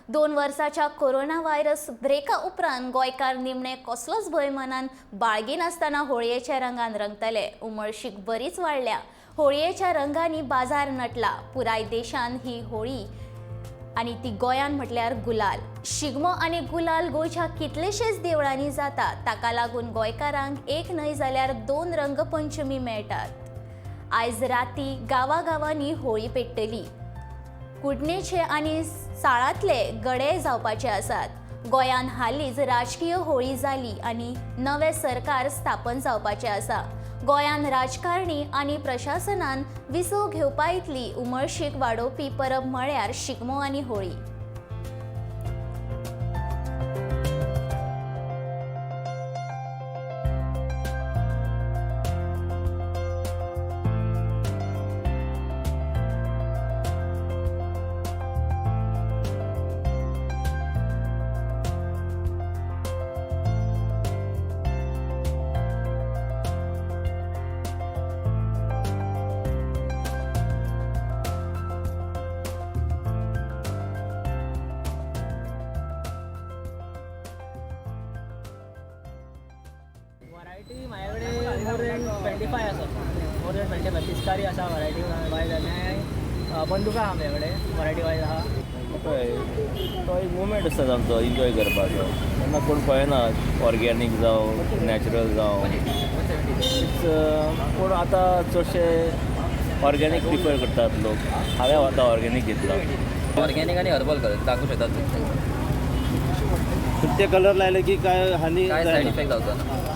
2 वर्साच्या corona virus ब्रेका उपरांत गोंयकार निमणे कसलोच भंय मनान बाळगिनासतना होळयेच्या रंगान रंगतले. उमळशीक बरीच वाडल्या. होळयेच्या रंगांनी बाजार नटला. पुराय देशान ही होळी आणि ती गोंयान म्हटल्यार गुलाल. शिगमो आणि गुलाल गोंयच्या कितलेशेच देवळांनी जाता. ताका लागून गोंयकारांक एक न्हय जाल्यार 2 रंगपंचमी मेळटात. आयज राती गांवांनी होळी पेट्टली. कुडणेचे आणि साळांतले गडे जावपाचे आसात. गोंयान हालींच राजकीय होळी जाली आणि नवे सरकार स्थापन जावपाचे आसा. गोंयान राजकारणी आणि प्रशासनान विसव घेवपा इतली उमळशीक वाडोवपी परब म्हळ्यार शिगमो आणि होळी. वरायटी माझ्याकडे मोर दॅन 25 आसा. मोर दॅन 25 पिचकारी आसा वरायटी वायज आनी बंदुका आहा आमचे कडेन वरायटी वायज आहा. तो एक मुवमेंट आसता आमचो एन्जॉय करपाचो. तेन्ना कोण पळयना ऑर्गेनीक जावं नॅचरल जावं. पूण आतां चडशे ऑर्गेनीक प्रिफर करतात लोक. हांवें आतां ऑर्गेनीक घेतला. ऑर्गॅनिक आणि हर्बल कलर दाखवू शकतात. ते कलर लायले की काय हानी काय साईड इफेक्ट जावचो ना.